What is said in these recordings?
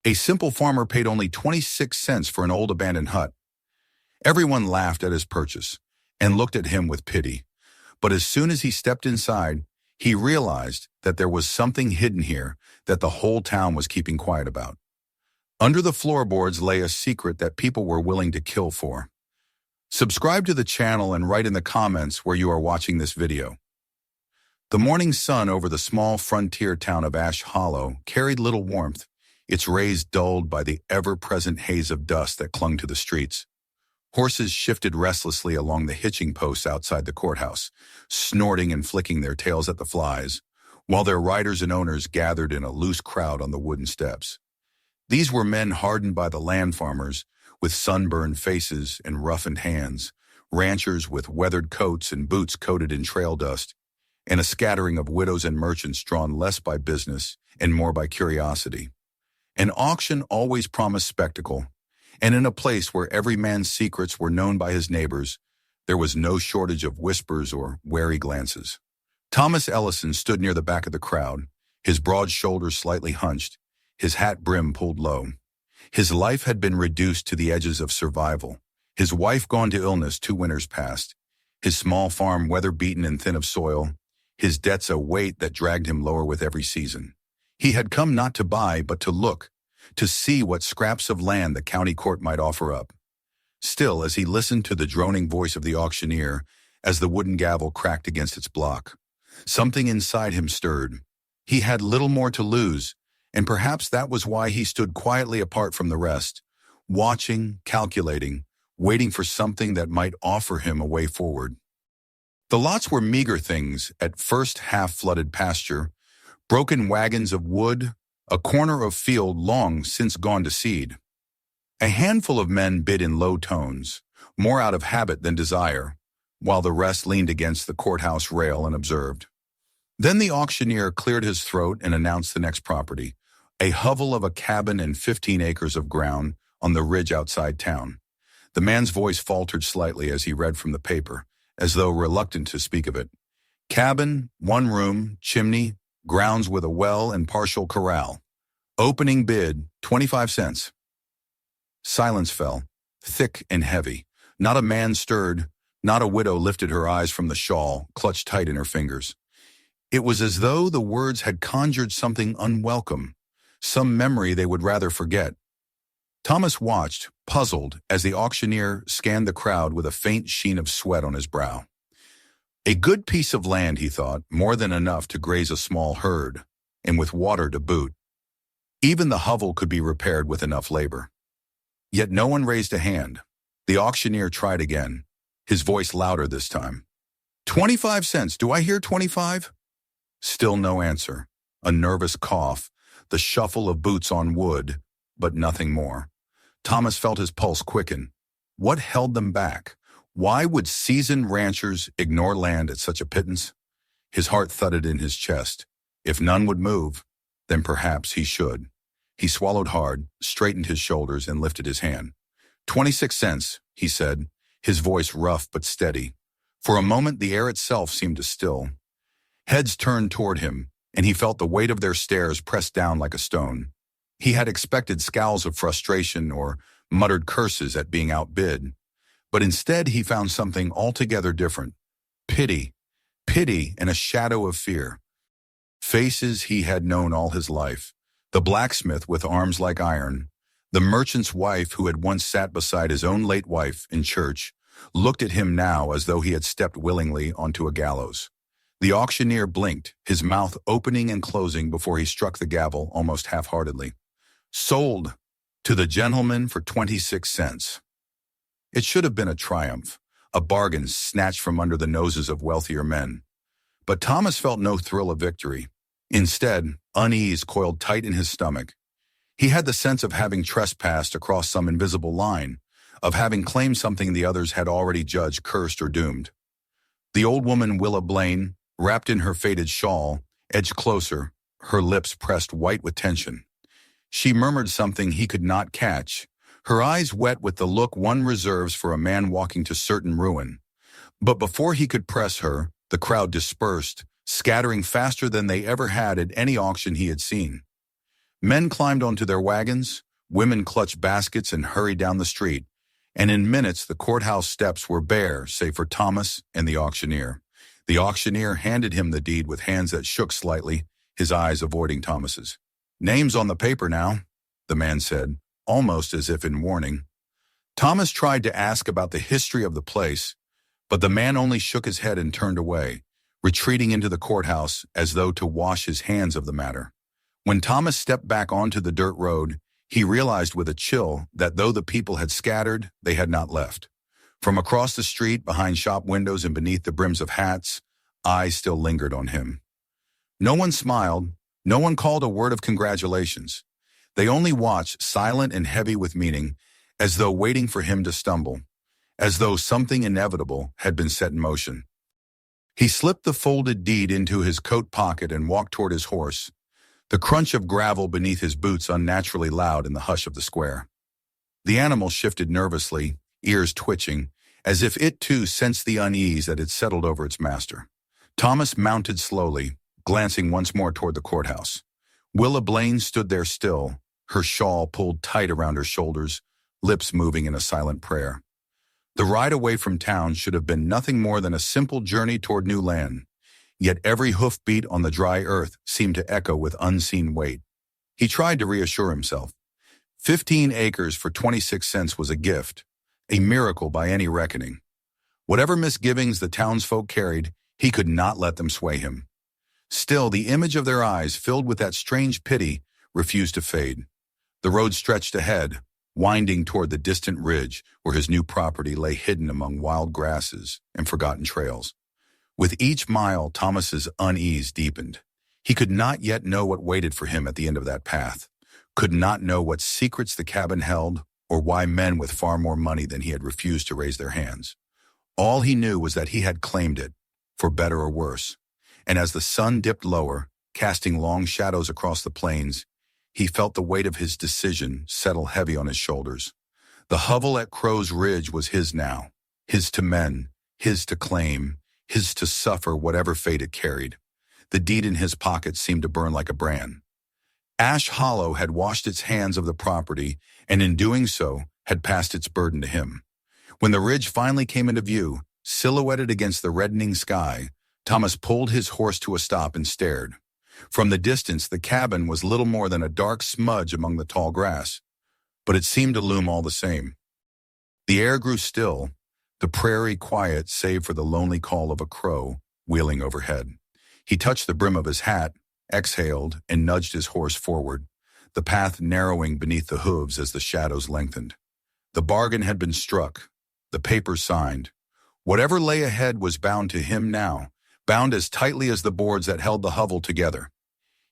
A simple farmer paid only 26 cents for an old abandoned hut. Everyone laughed at his purchase and looked at him with pity. But as soon as he stepped inside, he realized that there was something hidden here that the whole town was keeping quiet about. Under the floorboards lay a secret that people were willing to kill for. Subscribe to the channel and write in the comments where you are watching this video. The morning sun over the small frontier town of Ash Hollow carried little warmth, its rays dulled by the ever-present haze of dust that clung to the streets. Horses shifted restlessly along the hitching posts outside the courthouse, snorting and flicking their tails at the flies, while their riders and owners gathered in a loose crowd on the wooden steps. These were men hardened by the land farmers, with sunburned faces and roughened hands, ranchers with weathered coats and boots coated in trail dust, and a scattering of widows and merchants drawn less by business and more by curiosity. An auction always promised spectacle, and in a place where every man's secrets were known by his neighbors, there was no shortage of whispers or wary glances. Thomas Ellison stood near the back of the crowd, his broad shoulders slightly hunched, his hat brim pulled low. His life had been reduced to the edges of survival, his wife gone to illness 2 winters past, his small farm weather-beaten and thin of soil, his debts a weight that dragged him lower with every season. He had come not to buy, but to look, to see what scraps of land the county court might offer up. Still, as he listened to the droning voice of the auctioneer, as the wooden gavel cracked against its block, something inside him stirred. He had little more to lose, and perhaps that was why he stood quietly apart from the rest, watching, calculating, waiting for something that might offer him a way forward. The lots were meager things, at first half-flooded pasture, broken wagons of wood, a corner of field long since gone to seed. A handful of men bid in low tones, more out of habit than desire, while the rest leaned against the courthouse rail and observed. Then the auctioneer cleared his throat and announced the next property, a hovel of a cabin and 15 acres of ground on the ridge outside town. The man's voice faltered slightly as he read from the paper, as though reluctant to speak of it. Cabin, 1 room, chimney, grounds with a well and partial corral. Opening bid, 25 cents. Silence fell, thick and heavy. Not a man stirred, not a widow lifted her eyes from the shawl, clutched tight in her fingers. It was as though the words had conjured something unwelcome, some memory they would rather forget. Thomas watched, puzzled, as the auctioneer scanned the crowd with a faint sheen of sweat on his brow. A good piece of land, he thought, more than enough to graze a small herd, and with water to boot. Even the hovel could be repaired with enough labor. Yet no one raised a hand. The auctioneer tried again, his voice louder this time. 25 cents, do I hear 25? Still no answer. A nervous cough, the shuffle of boots on wood, but nothing more. Thomas felt his pulse quicken. What held them back? Why would seasoned ranchers ignore land at such a pittance? His heart thudded in his chest. If none would move, then perhaps he should. He swallowed hard, straightened his shoulders, and lifted his hand. 26 cents, he said, his voice rough but steady. For a moment, the air itself seemed to still. Heads turned toward him, and he felt the weight of their stares pressed down like a stone. He had expected scowls of frustration or muttered curses at being outbid. But instead he found something altogether different. Pity and a shadow of fear. Faces he had known all his life. The blacksmith with arms like iron, the merchant's wife who had once sat beside his own late wife in church, looked at him now as though he had stepped willingly onto a gallows. The auctioneer blinked, his mouth opening and closing before he struck the gavel almost half-heartedly. Sold to the gentleman for 26 cents. It should have been a triumph, a bargain snatched from under the noses of wealthier men. But Thomas felt no thrill of victory. Instead, unease coiled tight in his stomach. He had the sense of having trespassed across some invisible line, of having claimed something the others had already judged cursed or doomed. The old woman Willa Blaine, wrapped in her faded shawl, edged closer, her lips pressed white with tension. She murmured something he could not catch, her eyes wet with the look one reserves for a man walking to certain ruin. But before he could press her, the crowd dispersed, scattering faster than they ever had at any auction he had seen. Men climbed onto their wagons, women clutched baskets and hurried down the street, and in minutes the courthouse steps were bare save for Thomas and the auctioneer. The auctioneer handed him the deed with hands that shook slightly, his eyes avoiding Thomas's. "Name's on the paper now," the man said, almost as if in warning. Thomas tried to ask about the history of the place, but the man only shook his head and turned away, retreating into the courthouse as though to wash his hands of the matter. When Thomas stepped back onto the dirt road, he realized with a chill that though the people had scattered, they had not left. From across the street, behind shop windows and beneath the brims of hats, eyes still lingered on him. No one smiled, no one called a word of congratulations. They only watched, silent and heavy with meaning, as though waiting for him to stumble, as though something inevitable had been set in motion. He slipped the folded deed into his coat pocket and walked toward his horse, the crunch of gravel beneath his boots unnaturally loud in the hush of the square. The animal shifted nervously, ears twitching, as if it too sensed the unease that had settled over its master. Thomas mounted slowly, glancing once more toward the courthouse. Willa Blaine stood there still, her shawl pulled tight around her shoulders, lips moving in a silent prayer. The ride away from town should have been nothing more than a simple journey toward new land, yet every hoofbeat on the dry earth seemed to echo with unseen weight. He tried to reassure himself. 15 acres for 26 cents was a gift, a miracle by any reckoning. Whatever misgivings the townsfolk carried, he could not let them sway him. Still, the image of their eyes, filled with that strange pity, refused to fade. The road stretched ahead, winding toward the distant ridge where his new property lay hidden among wild grasses and forgotten trails. With each mile, Thomas's unease deepened. He could not yet know what waited for him at the end of that path, could not know what secrets the cabin held, or why men with far more money than he had refused to raise their hands. All he knew was that he had claimed it, for better or worse. And as the sun dipped lower, casting long shadows across the plains, he felt the weight of his decision settle heavy on his shoulders. The hovel at Crow's Ridge was his now, his to mend, his to claim, his to suffer whatever fate it carried. The deed in his pocket seemed to burn like a brand. Ash Hollow had washed its hands of the property, and in doing so, had passed its burden to him. When the ridge finally came into view, silhouetted against the reddening sky, Thomas pulled his horse to a stop and stared. From the distance, the cabin was little more than a dark smudge among the tall grass, but it seemed to loom all the same. The air grew still, the prairie quiet save for the lonely call of a crow wheeling overhead. He touched the brim of his hat, exhaled, and nudged his horse forward, the path narrowing beneath the hooves as the shadows lengthened. The bargain had been struck, the papers signed. Whatever lay ahead was bound to him now, bound as tightly as the boards that held the hovel together.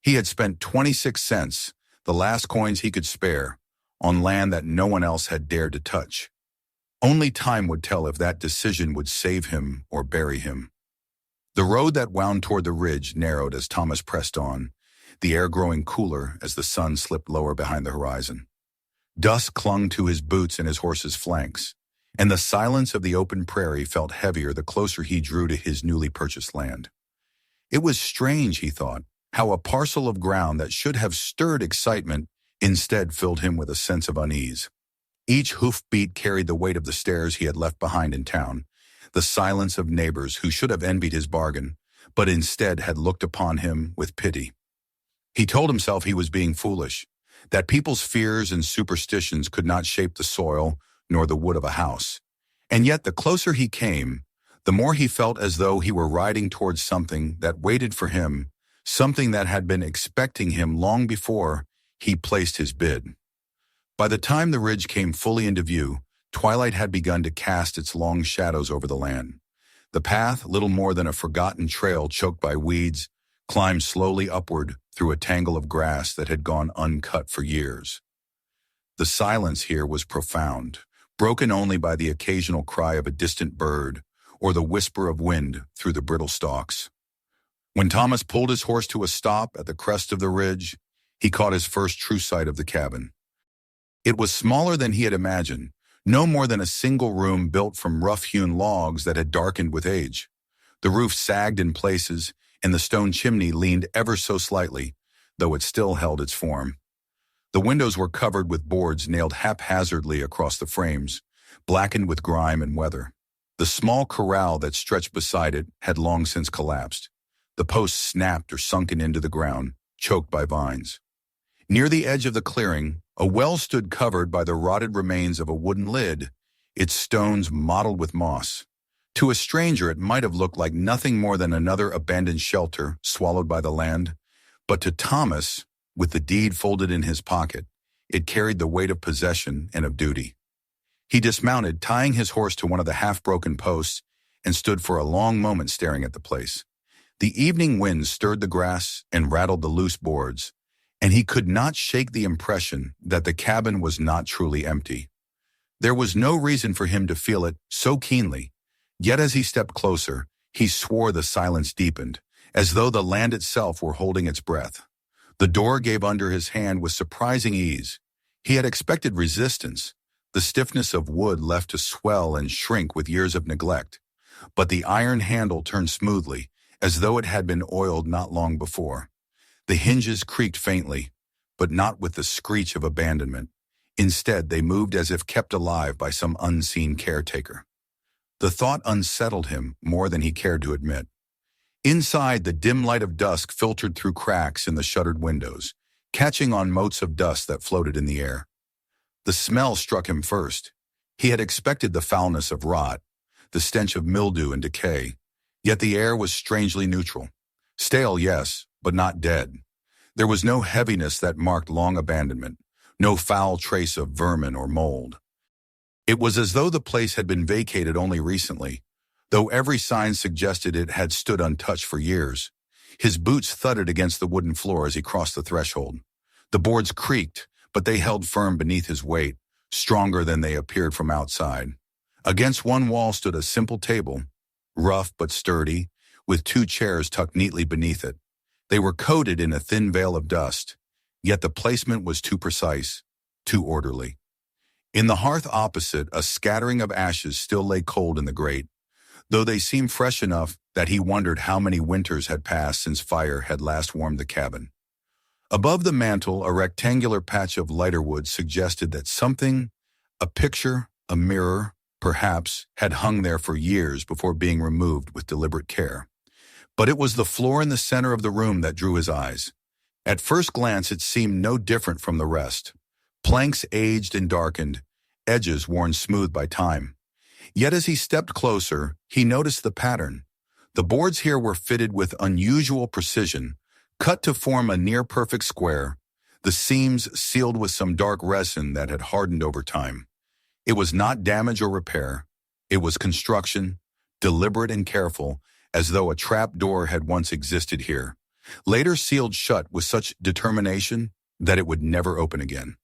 He had spent 26 cents, the last coins he could spare, on land that no one else had dared to touch. Only time would tell if that decision would save him or bury him. The road that wound toward the ridge narrowed as Thomas pressed on, the air growing cooler as the sun slipped lower behind the horizon. Dusk clung to his boots and his horse's flanks, and the silence of the open prairie felt heavier the closer he drew to his newly purchased land. It was strange, he thought, how a parcel of ground that should have stirred excitement instead filled him with a sense of unease. Each hoofbeat carried the weight of the stairs he had left behind in town, the silence of neighbors who should have envied his bargain, but instead had looked upon him with pity. He told himself he was being foolish, that people's fears and superstitions could not shape the soil nor the wood of a house. And yet the closer he came, the more he felt as though he were riding towards something that waited for him, something that had been expecting him long before he placed his bid. By the time the ridge came fully into view, twilight had begun to cast its long shadows over the land. The path, little more than a forgotten trail choked by weeds, climbed slowly upward through a tangle of grass that had gone uncut for years. The silence here was profound, broken only by the occasional cry of a distant bird or the whisper of wind through the brittle stalks. When Thomas pulled his horse to a stop at the crest of the ridge, he caught his first true sight of the cabin. It was smaller than he had imagined, no more than a single room built from rough-hewn logs that had darkened with age. The roof sagged in places, and the stone chimney leaned ever so slightly, though it still held its form. The windows were covered with boards nailed haphazardly across the frames, blackened with grime and weather. The small corral that stretched beside it had long since collapsed. The posts snapped or sunken into the ground, choked by vines. Near the edge of the clearing, a well stood covered by the rotted remains of a wooden lid, its stones mottled with moss. To a stranger, it might have looked like nothing more than another abandoned shelter swallowed by the land, but to Thomas, with the deed folded in his pocket, it carried the weight of possession and of duty. He dismounted, tying his horse to one of the half-broken posts, and stood for a long moment staring at the place. The evening wind stirred the grass and rattled the loose boards, and he could not shake the impression that the cabin was not truly empty. There was no reason for him to feel it so keenly, yet as he stepped closer, he swore the silence deepened, as though the land itself were holding its breath. The door gave under his hand with surprising ease. He had expected resistance, the stiffness of wood left to swell and shrink with years of neglect, but the iron handle turned smoothly, as though it had been oiled not long before. The hinges creaked faintly, but not with the screech of abandonment. Instead, they moved as if kept alive by some unseen caretaker. The thought unsettled him more than he cared to admit. Inside, the dim light of dusk filtered through cracks in the shuttered windows, catching on motes of dust that floated in the air. The smell struck him first. He had expected the foulness of rot, the stench of mildew and decay, yet the air was strangely neutral. Stale, yes, but not dead. There was no heaviness that marked long abandonment, no foul trace of vermin or mold. It was as though the place had been vacated only recently, though every sign suggested it had stood untouched for years. His boots thudded against the wooden floor as he crossed the threshold. The boards creaked, but they held firm beneath his weight, stronger than they appeared from outside. Against one wall stood a simple table, rough but sturdy, with two chairs tucked neatly beneath it. They were coated in a thin veil of dust, yet the placement was too precise, too orderly. In the hearth opposite, a scattering of ashes still lay cold in the grate, though they seemed fresh enough that he wondered how many winters had passed since fire had last warmed the cabin. Above the mantel, a rectangular patch of lighter wood suggested that something, a picture, a mirror, perhaps, had hung there for years before being removed with deliberate care. But it was the floor in the center of the room that drew his eyes. At first glance, it seemed no different from the rest. Planks aged and darkened, edges worn smooth by time. Yet as he stepped closer, he noticed the pattern. The boards here were fitted with unusual precision, cut to form a near-perfect square, the seams sealed with some dark resin that had hardened over time. It was not damage or repair. It was construction, deliberate and careful, as though a trap door had once existed here, later sealed shut with such determination that it would never open again.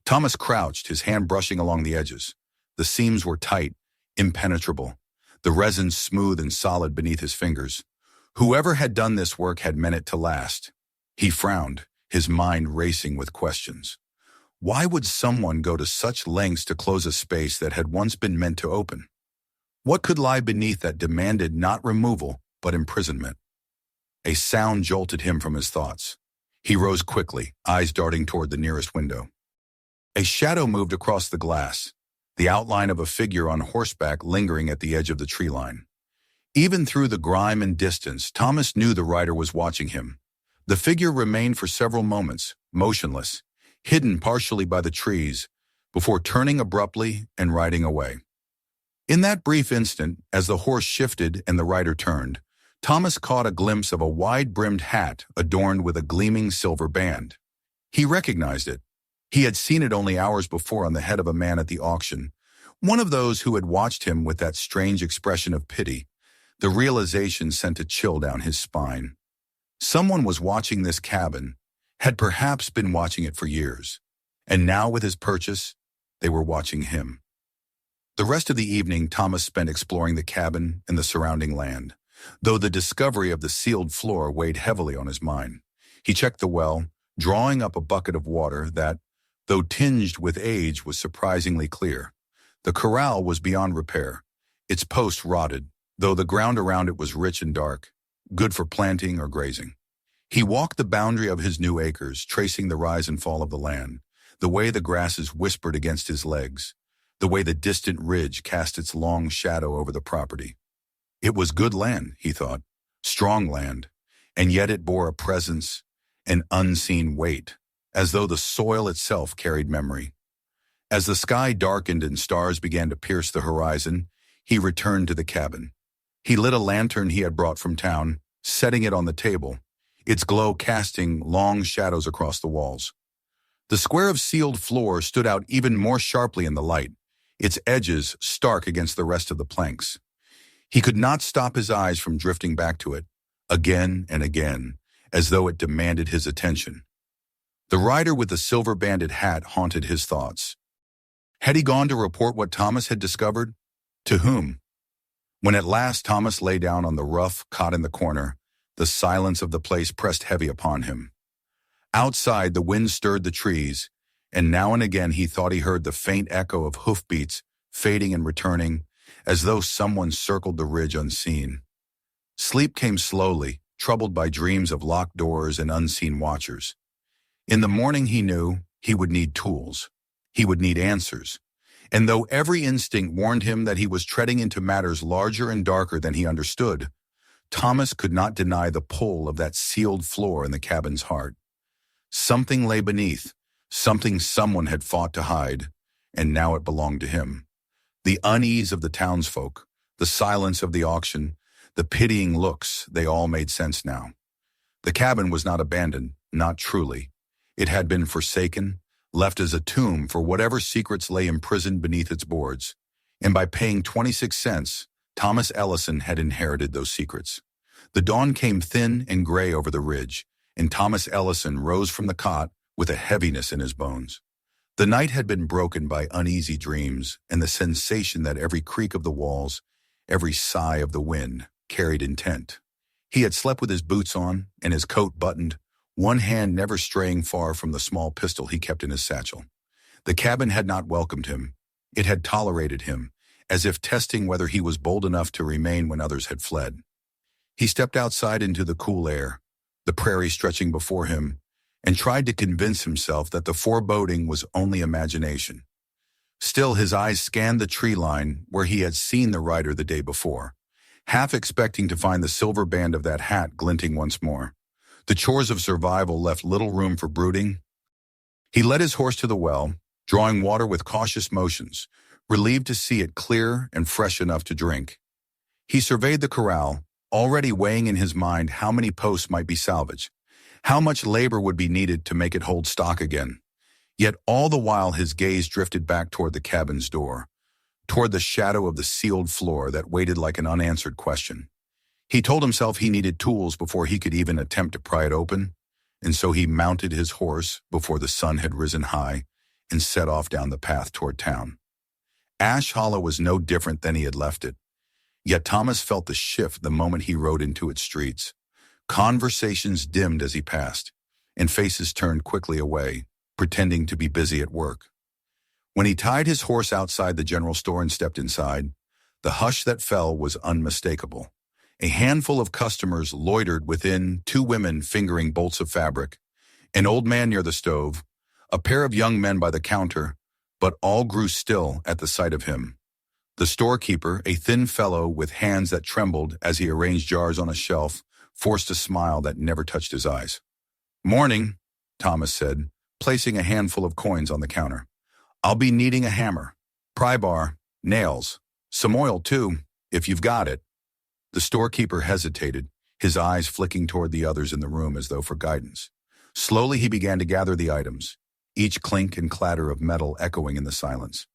Thomas crouched, his hand brushing along the edges. The seams were tight, impenetrable, the resin smooth and solid beneath his fingers. Whoever had done this work had meant it to last. He frowned, his mind racing with questions. Why would someone go to such lengths to close a space that had once been meant to open? What could lie beneath that demanded not removal, but imprisonment? A sound jolted him from his thoughts. He rose quickly, eyes darting toward the nearest window. A shadow moved across the glass, the outline of a figure on horseback lingering at the edge of the tree line. Even through the grime and distance, Thomas knew the rider was watching him. The figure remained for several moments, motionless, hidden partially by the trees, before turning abruptly and riding away. In that brief instant, as the horse shifted and the rider turned, Thomas caught a glimpse of a wide-brimmed hat adorned with a gleaming silver band. He recognized it. He had seen it only hours before on the head of a man at the auction, one of those who had watched him with that strange expression of pity. The realization sent a chill down his spine. Someone was watching this cabin, had perhaps been watching it for years, and now with his purchase, they were watching him. The rest of the evening Thomas spent exploring the cabin and the surrounding land, though the discovery of the sealed floor weighed heavily on his mind. He checked the well, drawing up a bucket of water that, though tinged with age, was surprisingly clear. The corral was beyond repair, its posts rotted, though the ground around it was rich and dark, good for planting or grazing. He walked the boundary of his new acres, tracing the rise and fall of the land, the way the grasses whispered against his legs, the way the distant ridge cast its long shadow over the property. It was good land, he thought, strong land, and yet it bore a presence, an unseen weight, as though the soil itself carried memory. As the sky darkened and stars began to pierce the horizon, he returned to the cabin. He lit a lantern he had brought from town, setting it on the table, its glow casting long shadows across the walls. The square of sealed floor stood out even more sharply in the light, its edges stark against the rest of the planks. He could not stop his eyes from drifting back to it, again and again, as though it demanded his attention. The rider with the silver-banded hat haunted his thoughts. Had he gone to report what Thomas had discovered? To whom? When at last Thomas lay down on the rough cot in the corner, the silence of the place pressed heavy upon him. Outside, the wind stirred the trees, and now and again he thought he heard the faint echo of hoofbeats fading and returning, as though someone circled the ridge unseen. Sleep came slowly, troubled by dreams of locked doors and unseen watchers. In the morning he knew he would need tools. He would need answers. And though every instinct warned him that he was treading into matters larger and darker than he understood, Thomas could not deny the pull of that sealed floor in the cabin's heart. Something lay beneath, something someone had fought to hide, and now it belonged to him. The unease of the townsfolk, the silence of the auction, the pitying looks, they all made sense now. The cabin was not abandoned, not truly. It had been forsaken, left as a tomb for whatever secrets lay imprisoned beneath its boards. And by paying 26 cents, Thomas Ellison had inherited those secrets. The dawn came thin and gray over the ridge, and Thomas Ellison rose from the cot with a heaviness in his bones. The night had been broken by uneasy dreams and the sensation that every creak of the walls, every sigh of the wind, carried intent. He had slept with his boots on and his coat buttoned, one hand never straying far from the small pistol he kept in his satchel. The cabin had not welcomed him. It had tolerated him, as if testing whether he was bold enough to remain when others had fled. He stepped outside into the cool air, the prairie stretching before him, and tried to convince himself that the foreboding was only imagination. Still, his eyes scanned the tree line where he had seen the rider the day before, half expecting to find the silver band of that hat glinting once more. The chores of survival left little room for brooding. He led his horse to the well, drawing water with cautious motions, relieved to see it clear and fresh enough to drink. He surveyed the corral, already weighing in his mind how many posts might be salvaged, how much labor would be needed to make it hold stock again. Yet all the while his gaze drifted back toward the cabin's door, toward the shadow of the sealed floor that waited like an unanswered question. He told himself he needed tools before he could even attempt to pry it open, and so he mounted his horse before the sun had risen high and set off down the path toward town. Ash Hollow was no different than he had left it, yet Thomas felt the shift the moment he rode into its streets. Conversations dimmed as he passed, and faces turned quickly away, pretending to be busy at work. When he tied his horse outside the general store and stepped inside, the hush that fell was unmistakable. A handful of customers loitered within, two women fingering bolts of fabric, an old man near the stove, a pair of young men by the counter, but all grew still at the sight of him. The storekeeper, a thin fellow with hands that trembled as he arranged jars on a shelf, forced a smile that never touched his eyes. "Morning," Thomas said, placing a handful of coins on the counter. "I'll be needing a hammer, pry bar, nails, some oil too, if you've got it." The storekeeper hesitated, his eyes flicking toward the others in the room as though for guidance. Slowly he began to gather the items, each clink and clatter of metal echoing in the silence.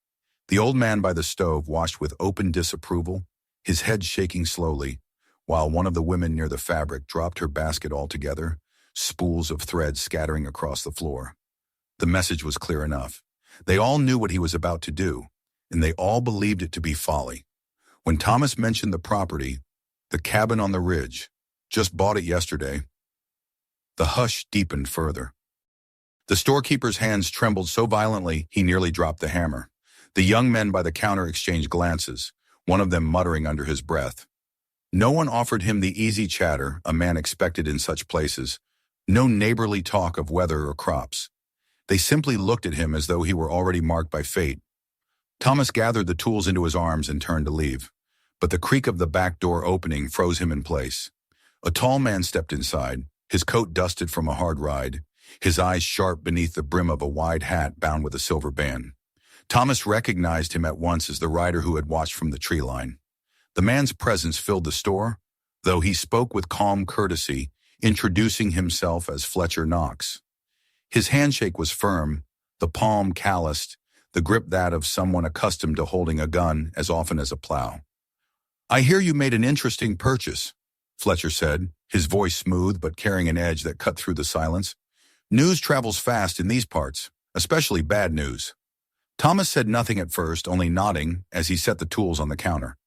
The old man by the stove watched with open disapproval, his head shaking slowly, while one of the women near the fabric dropped her basket altogether, spools of thread scattering across the floor. The message was clear enough. They all knew what he was about to do, and they all believed it to be folly. When Thomas mentioned the property, the cabin on the ridge, just bought it yesterday, the hush deepened further. The storekeeper's hands trembled so violently he nearly dropped the hammer. The young men by the counter exchanged glances, one of them muttering under his breath. No one offered him the easy chatter a man expected in such places, no neighborly talk of weather or crops. They simply looked at him as though he were already marked by fate. Thomas gathered the tools into his arms and turned to leave. But the creak of the back door opening froze him in place. A tall man stepped inside, his coat dusted from a hard ride, his eyes sharp beneath the brim of a wide hat bound with a silver band. Thomas recognized him at once as the rider who had watched from the tree line. The man's presence filled the store, though he spoke with calm courtesy, introducing himself as Fletcher Knox. His handshake was firm, the palm calloused, the grip that of someone accustomed to holding a gun as often as a plow. "I hear you made an interesting purchase," Fletcher said, his voice smooth but carrying an edge that cut through the silence. "News travels fast in these parts, especially bad news." Thomas said nothing at first, only nodding as he set the tools on the counter.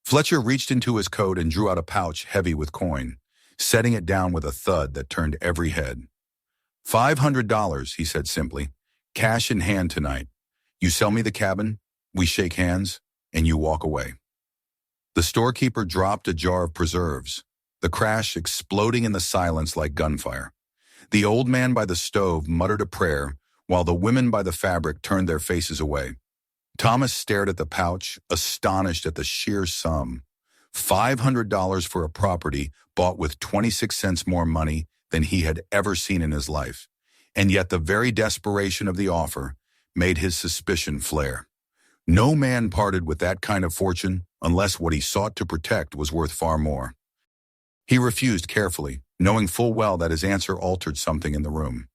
Fletcher reached into his coat and drew out a pouch heavy with coin, setting it down with a thud that turned every head. $500, he said simply. "Cash in hand tonight. You sell me the cabin, we shake hands, and you walk away." The storekeeper dropped a jar of preserves, the crash exploding in the silence like gunfire. The old man by the stove muttered a prayer, while the women by the fabric turned their faces away. Thomas stared at the pouch, astonished at the sheer sum. $500 for a property bought with 26 cents more money than he had ever seen in his life. And yet the very desperation of the offer made his suspicion flare. No man parted with that kind of fortune unless what he sought to protect was worth far more. He refused carefully, knowing full well that his answer altered something in the room.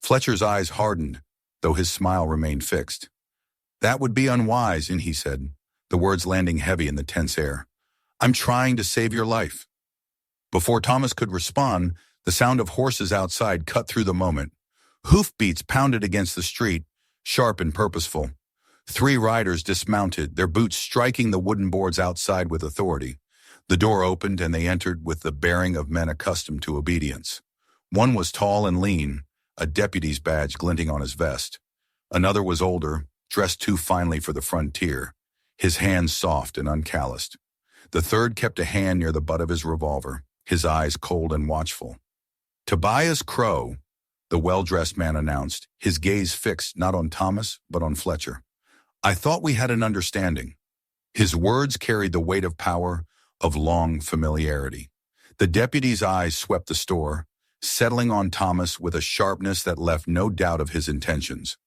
Fletcher's eyes hardened, though his smile remained fixed. "That would be unwise," he said, the words landing heavy in the tense air. "I'm trying to save your life." Before Thomas could respond, the sound of horses outside cut through the moment. Hoofbeats pounded against the street, sharp and purposeful. 3 riders dismounted, their boots striking the wooden boards outside with authority. The door opened and they entered with the bearing of men accustomed to obedience. One was tall and lean, a deputy's badge glinting on his vest. Another was older, dressed too finely for the frontier, his hands soft and uncalloused. The third kept a hand near the butt of his revolver, his eyes cold and watchful. "Tobias Crow," the well-dressed man announced, his gaze fixed not on Thomas but on Fletcher. "I thought we had an understanding." His words carried the weight of power, of long familiarity. The deputy's eyes swept the store, settling on Thomas with a sharpness that left no doubt of his intentions.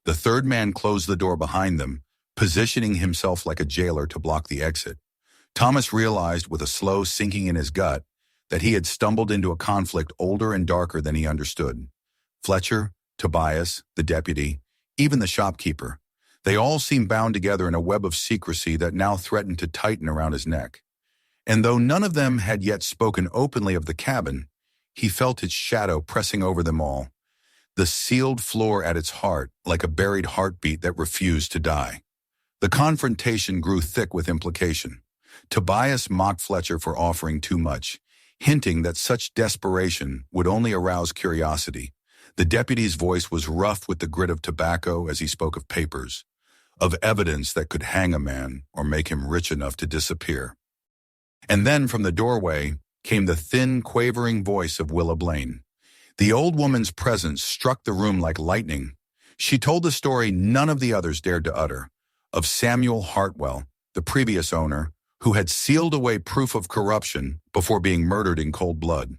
The third man closed the door behind them, positioning himself like a jailer to block the exit. Thomas realized with a slow sinking in his gut that he had stumbled into a conflict older and darker than he understood. Fletcher, Tobias, the deputy, even the shopkeeper, they all seemed bound together in a web of secrecy that now threatened to tighten around his neck. And though none of them had yet spoken openly of the cabin, he felt its shadow pressing over them all, the sealed floor at its heart like a buried heartbeat that refused to die. The confrontation grew thick with implication. Tobias mocked Fletcher for offering too much, hinting that such desperation would only arouse curiosity. The deputy's voice was rough with the grit of tobacco as he spoke of papers, of evidence that could hang a man or make him rich enough to disappear. And then from the doorway came the thin, quavering voice of Willa Blaine. The old woman's presence struck the room like lightning. She told the story none of the others dared to utter, of Samuel Hartwell, the previous owner, who had sealed away proof of corruption before being murdered in cold blood.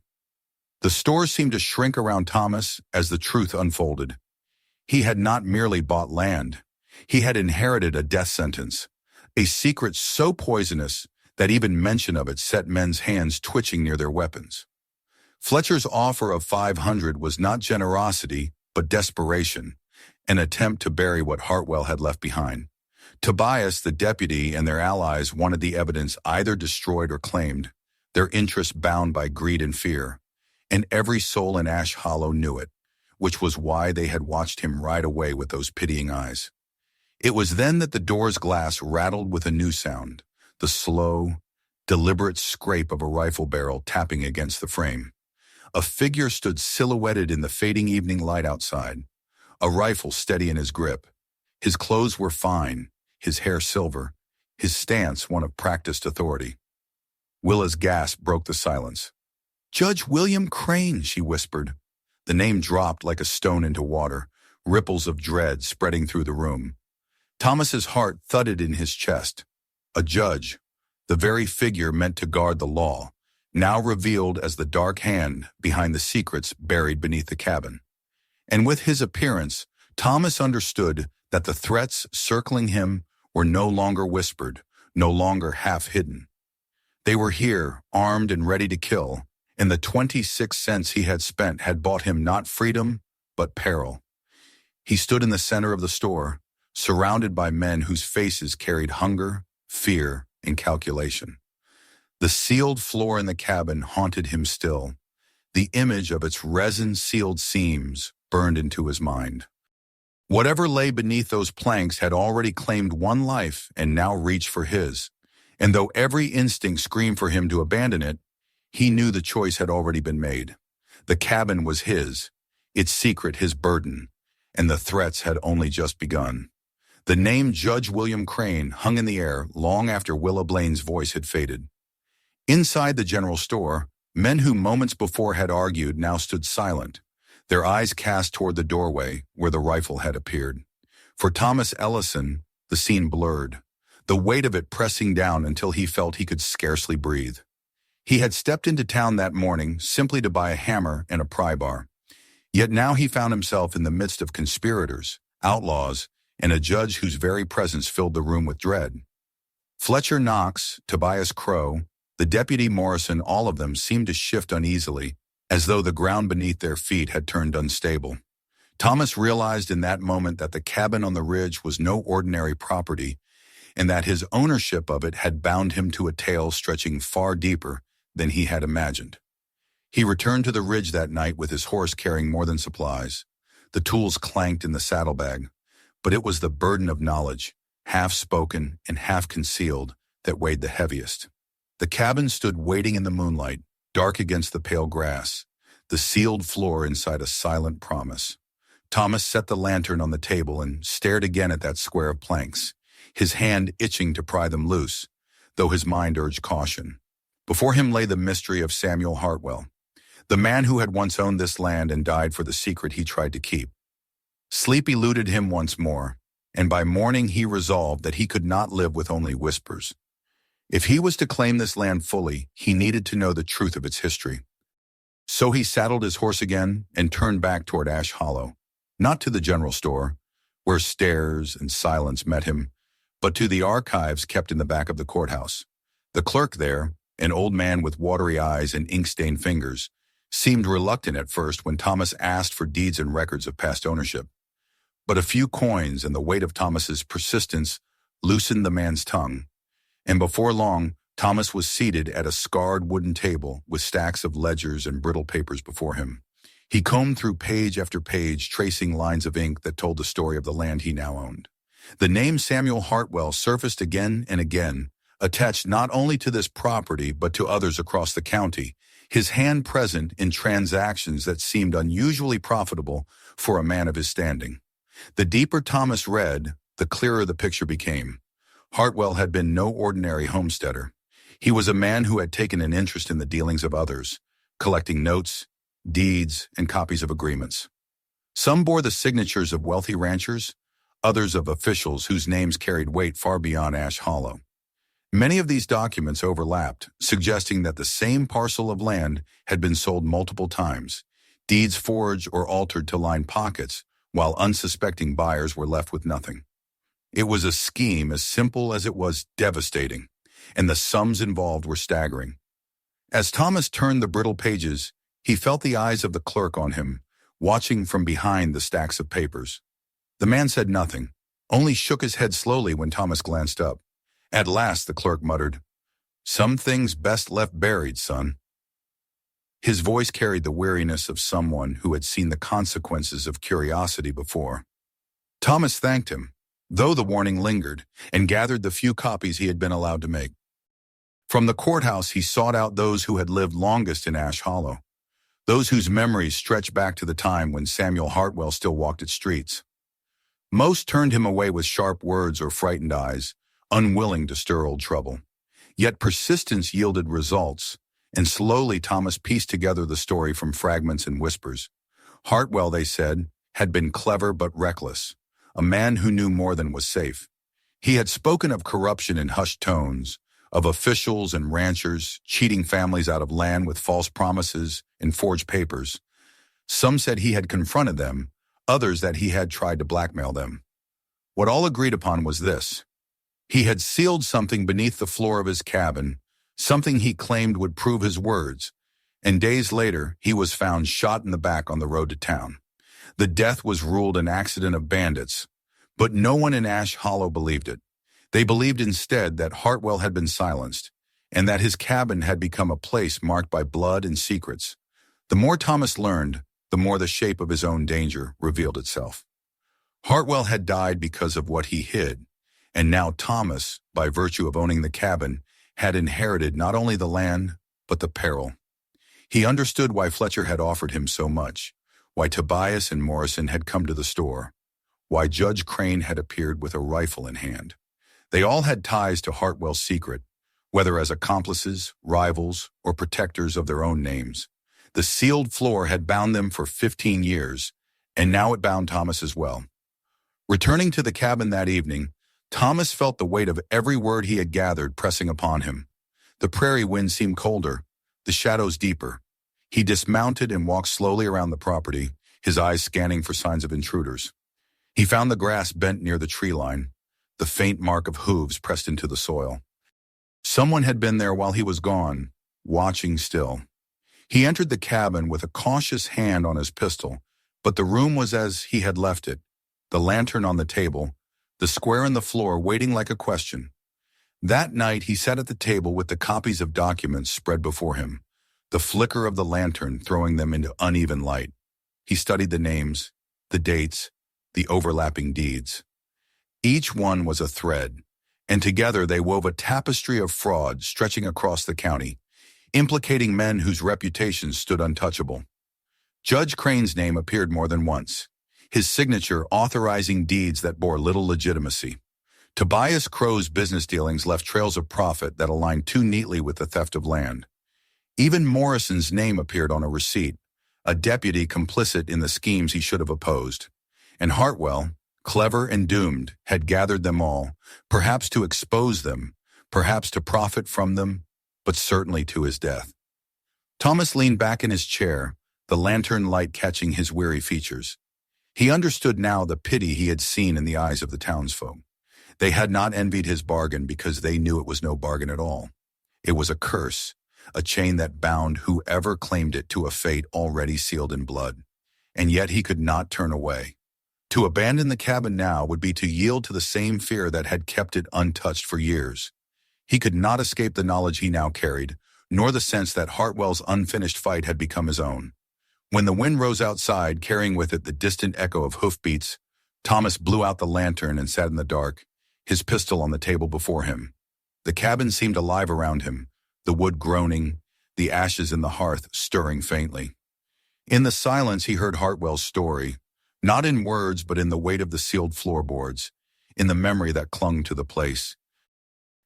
The store seemed to shrink around Thomas as the truth unfolded. He had not merely bought land. He had inherited a death sentence, a secret so poisonous that even mention of it set men's hands twitching near their weapons. Fletcher's offer of $500 was not generosity, but desperation, an attempt to bury what Hartwell had left behind. Tobias, the deputy, and their allies wanted the evidence either destroyed or claimed, their interests bound by greed and fear. And every soul in Ash Hollow knew it, which was why they had watched him ride away with those pitying eyes. It was then that the door's glass rattled with a new sound, the slow, deliberate scrape of a rifle barrel tapping against the frame. A figure stood silhouetted in the fading evening light outside, a rifle steady in his grip. His clothes were fine, his hair silver, his stance one of practiced authority. Willa's gasp broke the silence. "Judge William Crane," she whispered. The name dropped like a stone into water, ripples of dread spreading through the room. Thomas's heart thudded in his chest. A judge, the very figure meant to guard the law, now revealed as the dark hand behind the secrets buried beneath the cabin. And with his appearance, Thomas understood that the threats circling him were no longer whispered, no longer half-hidden. They were here, armed and ready to kill, and the 26 cents he had spent had bought him not freedom, but peril. He stood in the center of the store, surrounded by men whose faces carried hunger, fear, and calculation. The sealed floor in the cabin haunted him still. The image of its resin-sealed seams burned into his mind. Whatever lay beneath those planks had already claimed one life and now reached for his. And though every instinct screamed for him to abandon it, he knew the choice had already been made. The cabin was his, its secret his burden, and the threats had only just begun. The name Judge William Crane hung in the air long after Willa Blaine's voice had faded. Inside the general store, men who moments before had argued now stood silent, their eyes cast toward the doorway where the rifle had appeared. For Thomas Ellison, the scene blurred, the weight of it pressing down until he felt he could scarcely breathe. He had stepped into town that morning simply to buy a hammer and a pry bar. Yet now he found himself in the midst of conspirators, outlaws, and a judge whose very presence filled the room with dread. Fletcher Knox, Tobias Crow, the deputy Morrison, all of them seemed to shift uneasily, as though the ground beneath their feet had turned unstable. Thomas realized in that moment that the cabin on the ridge was no ordinary property, and that his ownership of it had bound him to a tale stretching far deeper than he had imagined. He returned to the ridge that night with his horse carrying more than supplies. The tools clanked in the saddlebag, but it was the burden of knowledge, half-spoken and half-concealed, that weighed the heaviest. The cabin stood waiting in the moonlight, dark against the pale grass, the sealed floor inside a silent promise. Thomas set the lantern on the table and stared again at that square of planks, his hand itching to pry them loose, though his mind urged caution. Before him lay the mystery of Samuel Hartwell, the man who had once owned this land and died for the secret he tried to keep. Sleep eluded him once more, and by morning he resolved that he could not live with only whispers. If he was to claim this land fully, he needed to know the truth of its history. So he saddled his horse again and turned back toward Ash Hollow, not to the general store, where stares and silence met him, but to the archives kept in the back of the courthouse. The clerk there, an old man with watery eyes and ink-stained fingers, seemed reluctant at first when Thomas asked for deeds and records of past ownership. But a few coins and the weight of Thomas's persistence loosened the man's tongue, and before long, Thomas was seated at a scarred wooden table with stacks of ledgers and brittle papers before him. He combed through page after page, tracing lines of ink that told the story of the land he now owned. The name Samuel Hartwell surfaced again and again, attached not only to this property but to others across the county, his hand present in transactions that seemed unusually profitable for a man of his standing. The deeper Thomas read, the clearer the picture became. Hartwell had been no ordinary homesteader. He was a man who had taken an interest in the dealings of others, collecting notes, deeds, and copies of agreements. Some bore the signatures of wealthy ranchers, others of officials whose names carried weight far beyond Ash Hollow. Many of these documents overlapped, suggesting that the same parcel of land had been sold multiple times, deeds forged or altered to line pockets, while unsuspecting buyers were left with nothing. It was a scheme as simple as it was devastating, and the sums involved were staggering. As Thomas turned the brittle pages, he felt the eyes of the clerk on him, watching from behind the stacks of papers. The man said nothing, only shook his head slowly when Thomas glanced up. At last the clerk muttered, "Some things best left buried, son." His voice carried the weariness of someone who had seen the consequences of curiosity before. Thomas thanked him, though the warning lingered, and gathered the few copies he had been allowed to make. From the courthouse he sought out those who had lived longest in Ash Hollow, those whose memories stretched back to the time when Samuel Hartwell still walked its streets. Most turned him away with sharp words or frightened eyes, unwilling to stir old trouble. Yet persistence yielded results, and slowly Thomas pieced together the story from fragments and whispers. Hartwell, they said, had been clever but reckless, a man who knew more than was safe. He had spoken of corruption in hushed tones, of officials and ranchers cheating families out of land with false promises and forged papers. Some said he had confronted them, others that he had tried to blackmail them. What all agreed upon was this: he had sealed something beneath the floor of his cabin, something he claimed would prove his words, and days later he was found shot in the back on the road to town. The death was ruled an accident of bandits, but no one in Ash Hollow believed it. They believed instead that Hartwell had been silenced, and that his cabin had become a place marked by blood and secrets. The more Thomas learned, the more the shape of his own danger revealed itself. Hartwell had died because of what he hid, and now Thomas, by virtue of owning the cabin, had inherited not only the land, but the peril. He understood why Fletcher had offered him so much, why Tobias and Morrison had come to the store, why Judge Crane had appeared with a rifle in hand. They all had ties to Hartwell's secret, whether as accomplices, rivals, or protectors of their own names. The sealed floor had bound them for 15 years, and now it bound Thomas as well. Returning to the cabin that evening, Thomas felt the weight of every word he had gathered pressing upon him. The prairie wind seemed colder, the shadows deeper. He dismounted and walked slowly around the property, his eyes scanning for signs of intruders. He found the grass bent near the tree line, the faint mark of hooves pressed into the soil. Someone had been there while he was gone, watching still. He entered the cabin with a cautious hand on his pistol, but the room was as he had left it, the lantern on the table, the square in the floor waiting like a question. That night he sat at the table with the copies of documents spread before him, the flicker of the lantern throwing them into uneven light. He studied the names, the dates, the overlapping deeds. Each one was a thread, and together they wove a tapestry of fraud stretching across the county, implicating men whose reputations stood untouchable. Judge Crane's name appeared more than once, his signature authorizing deeds that bore little legitimacy. Tobias Crow's business dealings left trails of profit that aligned too neatly with the theft of land. Even Morrison's name appeared on a receipt, a deputy complicit in the schemes he should have opposed. And Hartwell, clever and doomed, had gathered them all, perhaps to expose them, perhaps to profit from them, but certainly to his death. Thomas leaned back in his chair, the lantern light catching his weary features. He understood now the pity he had seen in the eyes of the townsfolk. They had not envied his bargain because they knew it was no bargain at all. It was a curse, a chain that bound whoever claimed it to a fate already sealed in blood. And yet he could not turn away. To abandon the cabin now would be to yield to the same fear that had kept it untouched for years. He could not escape the knowledge he now carried, nor the sense that Hartwell's unfinished fight had become his own. When the wind rose outside, carrying with it the distant echo of hoofbeats, Thomas blew out the lantern and sat in the dark, his pistol on the table before him. The cabin seemed alive around him, the wood groaning, the ashes in the hearth stirring faintly. In the silence he heard Hartwell's story, not in words but in the weight of the sealed floorboards, in the memory that clung to the place.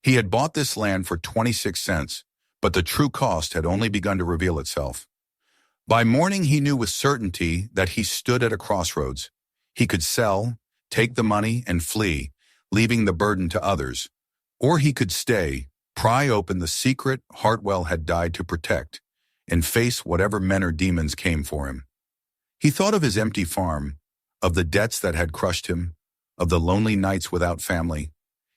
He had bought this land for 26 cents, but the true cost had only begun to reveal itself. By morning he knew with certainty that he stood at a crossroads. He could sell, take the money, and flee, leaving the burden to others. Or he could stay, pry open the secret Hartwell had died to protect, and face whatever men or demons came for him. He thought of his empty farm, of the debts that had crushed him, of the lonely nights without family.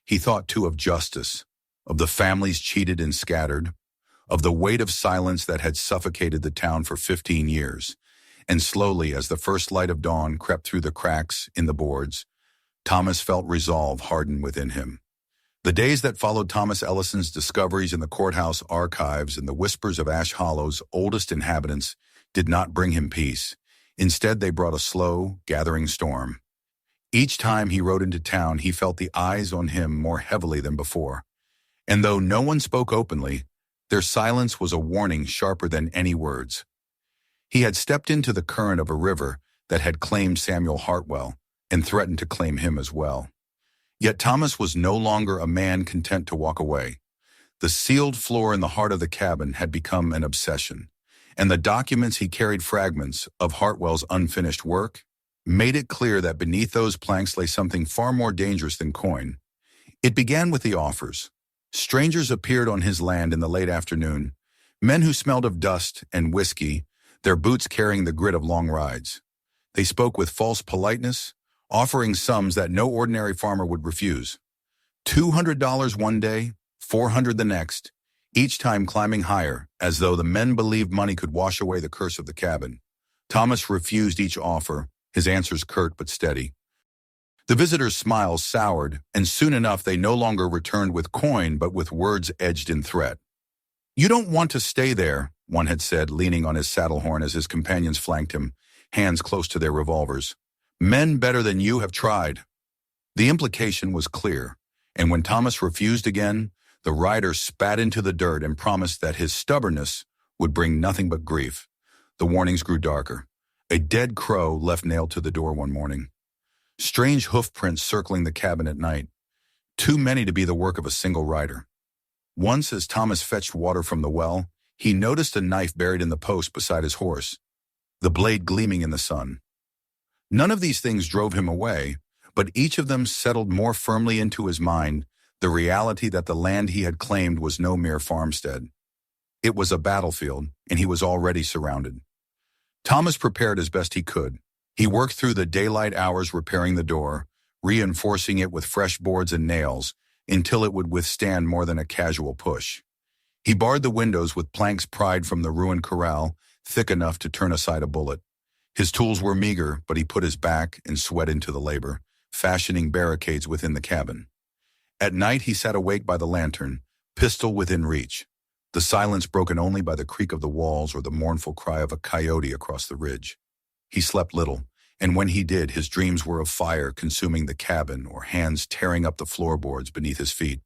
He thought too of justice, of the families cheated and scattered, of the weight of silence that had suffocated the town for 15 years. And slowly, as the first light of dawn crept through the cracks in the boards, Thomas felt resolve harden within him. The days that followed Thomas Ellison's discoveries in the courthouse archives and the whispers of Ash Hollow's oldest inhabitants did not bring him peace. Instead, they brought a slow, gathering storm. Each time he rode into town, he felt the eyes on him more heavily than before. And though no one spoke openly, their silence was a warning sharper than any words. He had stepped into the current of a river that had claimed Samuel Hartwell and threatened to claim him as well. Yet Thomas was no longer a man content to walk away. The sealed floor in the heart of the cabin had become an obsession, and the documents he carried fragments of Hartwell's unfinished work, made it clear that beneath those planks lay something far more dangerous than coin. It began with the offers. Strangers appeared on his land in the late afternoon, men who smelled of dust and whiskey, their boots carrying the grit of long rides. They spoke with false politeness, offering sums that no ordinary farmer would refuse. $200 one day, $400 the next, each time climbing higher, as though the men believed money could wash away the curse of the cabin. Thomas refused each offer, his answers curt but steady. The visitors' smiles soured, and soon enough they no longer returned with coin but with words edged in threat. "You don't want to stay there," one had said, leaning on his saddle horn as his companions flanked him, hands close to their revolvers. "Men better than you have tried." The implication was clear, and when Thomas refused again, the rider spat into the dirt and promised that his stubbornness would bring nothing but grief. The warnings grew darker. A dead crow left nailed to the door one morning. Strange hoof prints circling the cabin at night. Too many to be the work of a single rider. Once, as Thomas fetched water from the well, he noticed a knife buried in the post beside his horse, the blade gleaming in the sun. None of these things drove him away, but each of them settled more firmly into his mind the reality that the land he had claimed was no mere farmstead. It was a battlefield, and he was already surrounded. Thomas prepared as best he could. He worked through the daylight hours repairing the door, reinforcing it with fresh boards and nails until it would withstand more than a casual push. He barred the windows with planks pried from the ruined corral, thick enough to turn aside a bullet. His tools were meager, but he put his back and sweat into the labor, fashioning barricades within the cabin. At night he sat awake by the lantern, pistol within reach, the silence broken only by the creak of the walls or the mournful cry of a coyote across the ridge. He slept little, and when he did, his dreams were of fire consuming the cabin or hands tearing up the floorboards beneath his feet.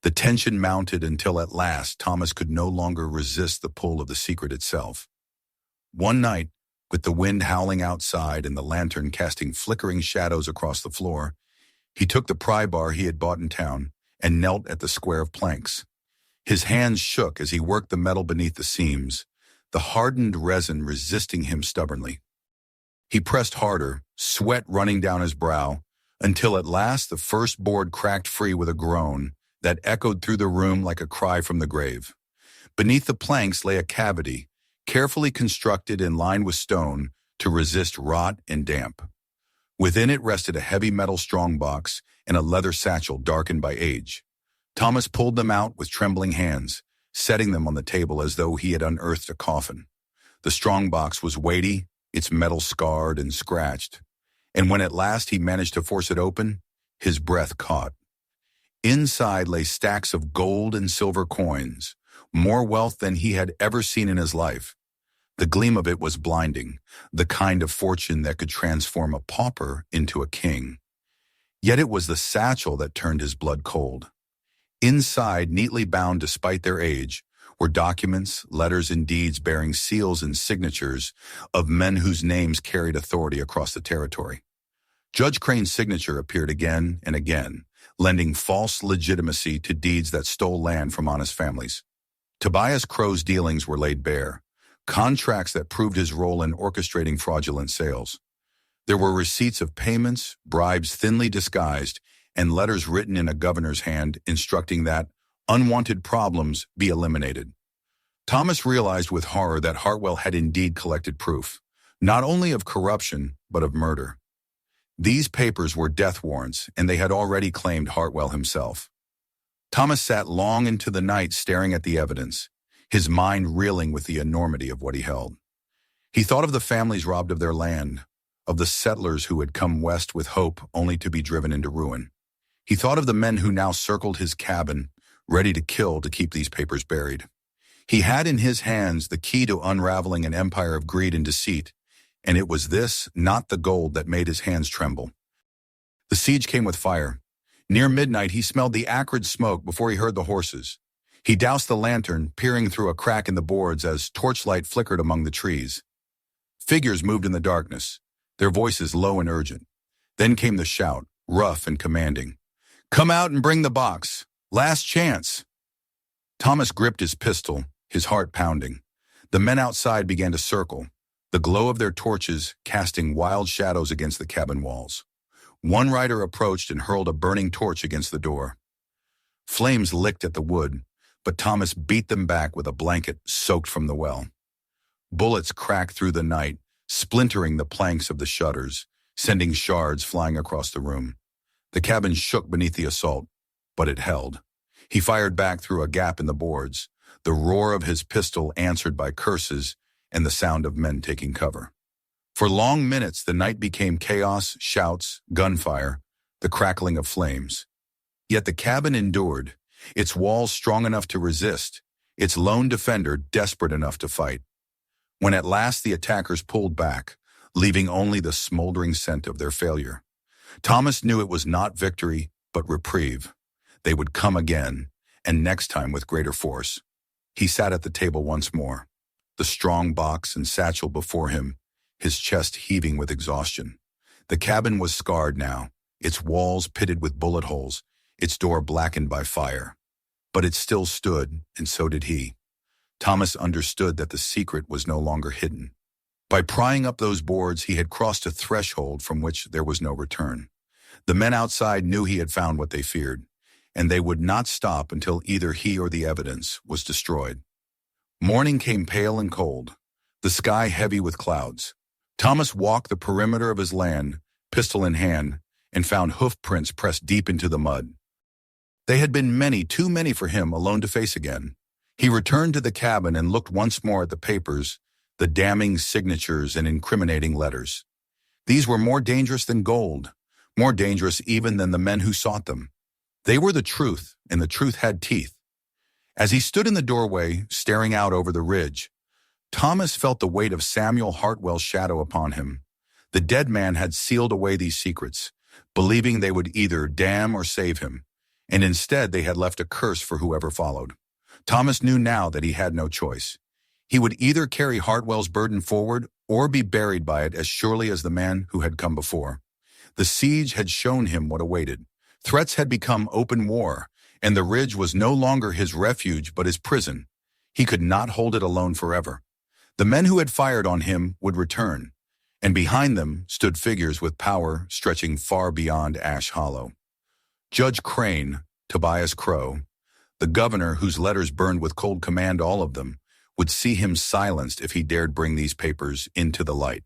The tension mounted until at last Thomas could no longer resist the pull of the secret itself. One night, with the wind howling outside and the lantern casting flickering shadows across the floor, he took the pry bar he had bought in town and knelt at the square of planks. His hands shook as he worked the metal beneath the seams, the hardened resin resisting him stubbornly. He pressed harder, sweat running down his brow, until at last the first board cracked free with a groan that echoed through the room like a cry from the grave. Beneath the planks lay a cavity, carefully constructed and lined with stone to resist rot and damp. Within it rested a heavy metal strongbox and a leather satchel darkened by age. Thomas pulled them out with trembling hands, setting them on the table as though he had unearthed a coffin. The strongbox was weighty, its metal scarred and scratched, and when at last he managed to force it open, his breath caught. Inside lay stacks of gold and silver coins, more wealth than he had ever seen in his life. The gleam of it was blinding, the kind of fortune that could transform a pauper into a king. Yet it was the satchel that turned his blood cold. Inside, neatly bound despite their age, were documents, letters, and deeds bearing seals and signatures of men whose names carried authority across the territory. Judge Crane's signature appeared again and again, lending false legitimacy to deeds that stole land from honest families. Tobias Crow's dealings were laid bare, contracts that proved his role in orchestrating fraudulent sales. There were receipts of payments, bribes thinly disguised, and letters written in a governor's hand instructing that unwanted problems be eliminated. Thomas realized with horror that Hartwell had indeed collected proof, not only of corruption, but of murder. These papers were death warrants, and they had already claimed Hartwell himself. Thomas sat long into the night staring at the evidence, his mind reeling with the enormity of what he held. He thought of the families robbed of their land, of the settlers who had come west with hope only to be driven into ruin. He thought of the men who now circled his cabin, ready to kill to keep these papers buried. He had in his hands the key to unraveling an empire of greed and deceit, and it was this, not the gold, that made his hands tremble. The siege came with fire. Near midnight, he smelled the acrid smoke before he heard the horses. He doused the lantern, peering through a crack in the boards as torchlight flickered among the trees. Figures moved in the darkness, their voices low and urgent. Then came the shout, rough and commanding. "Come out and bring the box. Last chance." Thomas gripped his pistol, his heart pounding. The men outside began to circle, the glow of their torches casting wild shadows against the cabin walls. One rider approached and hurled a burning torch against the door. Flames licked at the wood, but Thomas beat them back with a blanket soaked from the well. Bullets cracked through the night, splintering the planks of the shutters, sending shards flying across the room. The cabin shook beneath the assault, but it held. He fired back through a gap in the boards, the roar of his pistol answered by curses and the sound of men taking cover. For long minutes, the night became chaos, shouts, gunfire, the crackling of flames. Yet the cabin endured, its walls strong enough to resist, its lone defender desperate enough to fight. When at last the attackers pulled back, leaving only the smoldering scent of their failure, Thomas knew it was not victory, but reprieve. They would come again, and next time with greater force. He sat at the table once more, the strong box and satchel before him, his chest heaving with exhaustion. The cabin was scarred now, its walls pitted with bullet holes, its door blackened by fire. But it still stood, and so did he. Thomas understood that the secret was no longer hidden. By prying up those boards, he had crossed a threshold from which there was no return. The men outside knew he had found what they feared, and they would not stop until either he or the evidence was destroyed. Morning came pale and cold, the sky heavy with clouds. Thomas walked the perimeter of his land, pistol in hand, and found hoof prints pressed deep into the mud. They had been many, too many for him alone to face again. He returned to the cabin and looked once more at the papers, the damning signatures and incriminating letters. These were more dangerous than gold, more dangerous even than the men who sought them. They were the truth, and the truth had teeth. As he stood in the doorway, staring out over the ridge, Thomas felt the weight of Samuel Hartwell's shadow upon him. The dead man had sealed away these secrets, believing they would either damn or save him, and instead they had left a curse for whoever followed. Thomas knew now that he had no choice. He would either carry Hartwell's burden forward or be buried by it as surely as the man who had come before. The siege had shown him what awaited. Threats had become open war, and the ridge was no longer his refuge but his prison. He could not hold it alone forever. The men who had fired on him would return, and behind them stood figures with power stretching far beyond Ash Hollow. Judge Crane, Tobias Crow, the governor whose letters burned with cold command all of them, would see him silenced if he dared bring these papers into the light.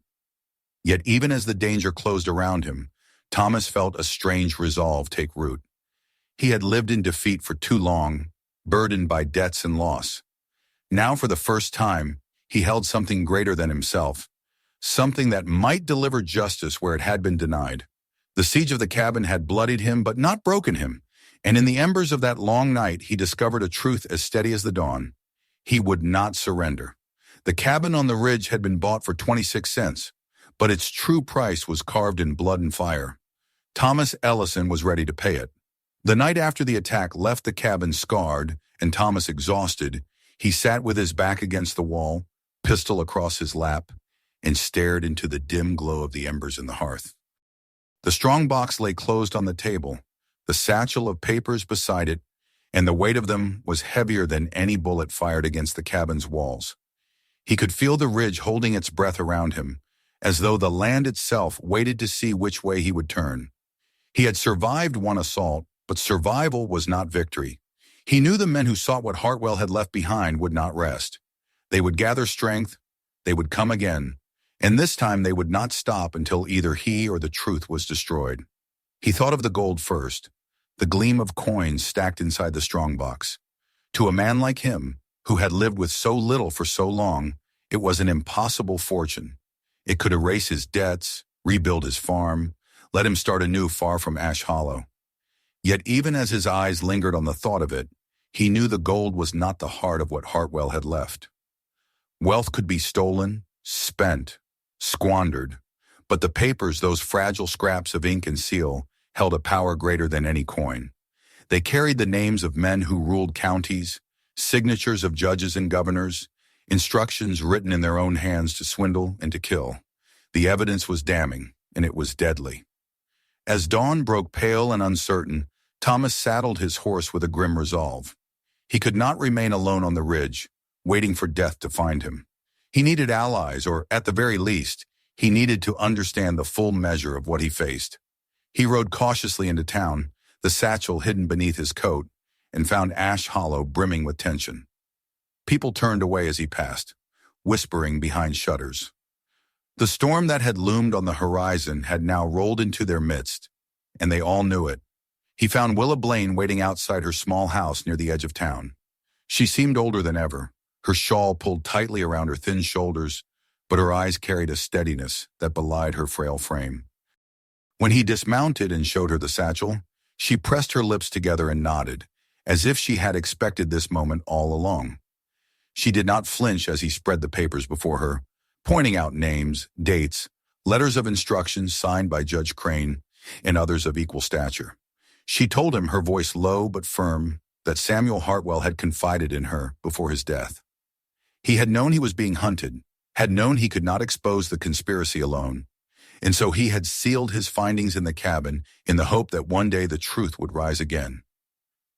Yet even as the danger closed around him, Thomas felt a strange resolve take root. He had lived in defeat for too long, burdened by debts and loss. Now for the first time, he held something greater than himself, something that might deliver justice where it had been denied. The siege of the cabin had bloodied him but not broken him, and in the embers of that long night he discovered a truth as steady as the dawn. He would not surrender. The cabin on the ridge had been bought for 26 cents, but its true price was carved in blood and fire. Thomas Ellison was ready to pay it. The night after the attack left the cabin scarred and Thomas exhausted. He sat with his back against the wall, pistol across his lap, and stared into the dim glow of the embers in the hearth. The strong box lay closed on the table, the satchel of papers beside it, and the weight of them was heavier than any bullet fired against the cabin's walls. He could feel the ridge holding its breath around him, as though the land itself waited to see which way he would turn. He had survived one assault, but survival was not victory. He knew the men who sought what Hartwell had left behind would not rest. They would gather strength, they would come again, and this time they would not stop until either he or the truth was destroyed. He thought of the gold first, the gleam of coins stacked inside the strongbox. To a man like him, who had lived with so little for so long, it was an impossible fortune. It could erase his debts, rebuild his farm, let him start anew far from Ash Hollow. Yet even as his eyes lingered on the thought of it, he knew the gold was not the heart of what Hartwell had left. Wealth could be stolen, spent, squandered, but the papers, those fragile scraps of ink and seal, held a power greater than any coin. They carried the names of men who ruled counties, signatures of judges and governors, instructions written in their own hands to swindle and to kill. The evidence was damning, and it was deadly. As dawn broke pale and uncertain, Thomas saddled his horse with a grim resolve. He could not remain alone on the ridge, waiting for death to find him. He needed allies, or at the very least, he needed to understand the full measure of what he faced. He rode cautiously into town, the satchel hidden beneath his coat, and found Ash Hollow brimming with tension. People turned away as he passed, whispering behind shutters. The storm that had loomed on the horizon had now rolled into their midst, and they all knew it. He found Willa Blaine waiting outside her small house near the edge of town. She seemed older than ever, her shawl pulled tightly around her thin shoulders, but her eyes carried a steadiness that belied her frail frame. When he dismounted and showed her the satchel, she pressed her lips together and nodded, as if she had expected this moment all along. She did not flinch as he spread the papers before her, pointing out names, dates, letters of instructions signed by Judge Crane, and others of equal stature. She told him, her voice low but firm, that Samuel Hartwell had confided in her before his death. He had known he was being hunted, had known he could not expose the conspiracy alone, and so he had sealed his findings in the cabin in the hope that one day the truth would rise again.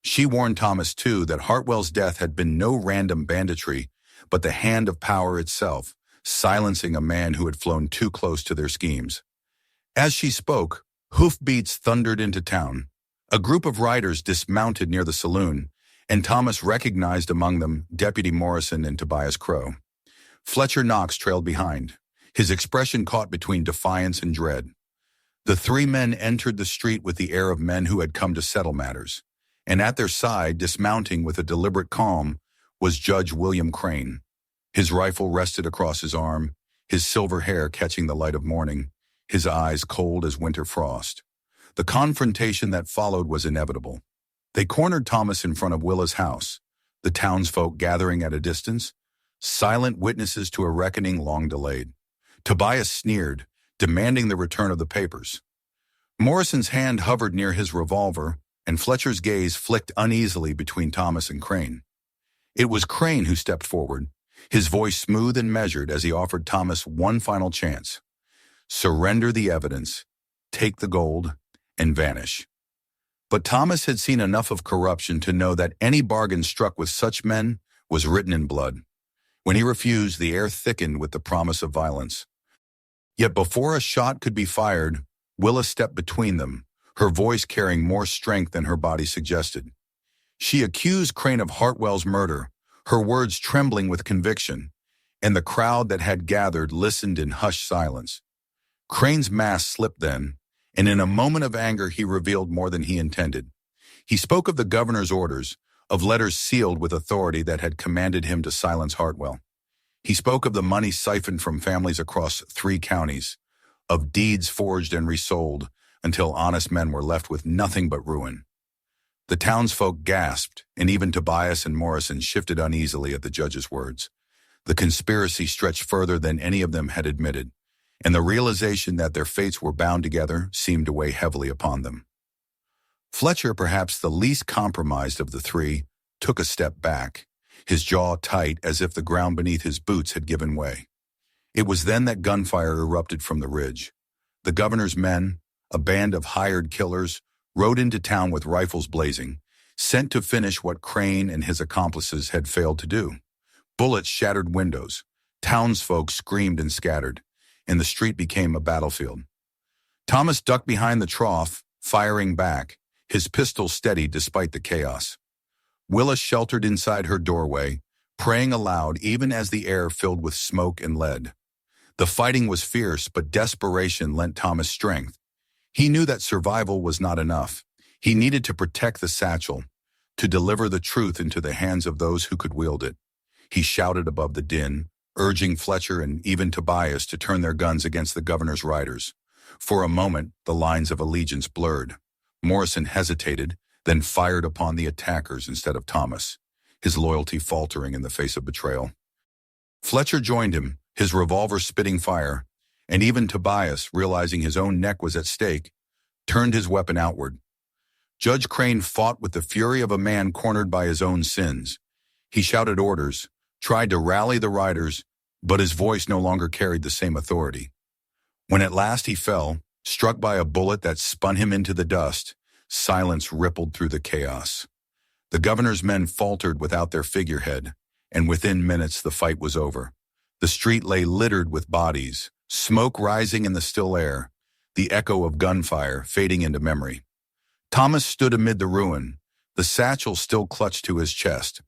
She warned Thomas, too, that Hartwell's death had been no random banditry, but the hand of power itself, silencing a man who had flown too close to their schemes. As she spoke, hoofbeats thundered into town. A group of riders dismounted near the saloon, and Thomas recognized among them Deputy Morrison and Tobias Crow. Fletcher Knox trailed behind, his expression caught between defiance and dread. The three men entered the street with the air of men who had come to settle matters, and at their side, dismounting with a deliberate calm, was Judge William Crane. His rifle rested across his arm, his silver hair catching the light of morning, his eyes cold as winter frost. The confrontation that followed was inevitable. They cornered Thomas in front of Willa's house, the townsfolk gathering at a distance, silent witnesses to a reckoning long delayed. Tobias sneered, demanding the return of the papers. Morrison's hand hovered near his revolver, and Fletcher's gaze flicked uneasily between Thomas and Crane. It was Crane who stepped forward, his voice smooth and measured as he offered Thomas one final chance. Surrender the evidence, take the gold, and vanish. But Thomas had seen enough of corruption to know that any bargain struck with such men was written in blood. When he refused, the air thickened with the promise of violence. Yet before a shot could be fired, Willa stepped between them, her voice carrying more strength than her body suggested. She accused Crane of Hartwell's murder, her words trembling with conviction, and the crowd that had gathered listened in hushed silence. Crane's mask slipped then, and in a moment of anger he revealed more than he intended. He spoke of the governor's orders, of letters sealed with authority that had commanded him to silence Hartwell. He spoke of the money siphoned from families across 3 counties, of deeds forged and resold until honest men were left with nothing but ruin. The townsfolk gasped, and even Tobias and Morrison shifted uneasily at the judge's words. The conspiracy stretched further than any of them had admitted, and the realization that their fates were bound together seemed to weigh heavily upon them. Fletcher, perhaps the least compromised of the three, took a step back, his jaw tight as if the ground beneath his boots had given way. It was then that gunfire erupted from the ridge. The governor's men, a band of hired killers, rode into town with rifles blazing, sent to finish what Crane and his accomplices had failed to do. Bullets shattered windows, townsfolk screamed and scattered, and the street became a battlefield. Thomas ducked behind the trough, firing back, his pistol steady despite the chaos. Willa sheltered inside her doorway, praying aloud even as the air filled with smoke and lead. The fighting was fierce, but desperation lent Thomas strength. He knew that survival was not enough. He needed to protect the satchel, to deliver the truth into the hands of those who could wield it. He shouted above the din, urging Fletcher and even Tobias to turn their guns against the governor's riders. For a moment, the lines of allegiance blurred. Morrison hesitated, then fired upon the attackers instead of Thomas, his loyalty faltering in the face of betrayal. Fletcher joined him, his revolver spitting fire, and even Tobias, realizing his own neck was at stake, turned his weapon outward. Judge Crane fought with the fury of a man cornered by his own sins. He shouted orders, tried to rally the riders, but his voice no longer carried the same authority. When at last he fell, struck by a bullet that spun him into the dust, silence rippled through the chaos. The governor's men faltered without their figurehead, and within minutes the fight was over. The street lay littered with bodies, smoke rising in the still air, the echo of gunfire fading into memory. Thomas stood amid the ruin, the satchel still clutched to his chest.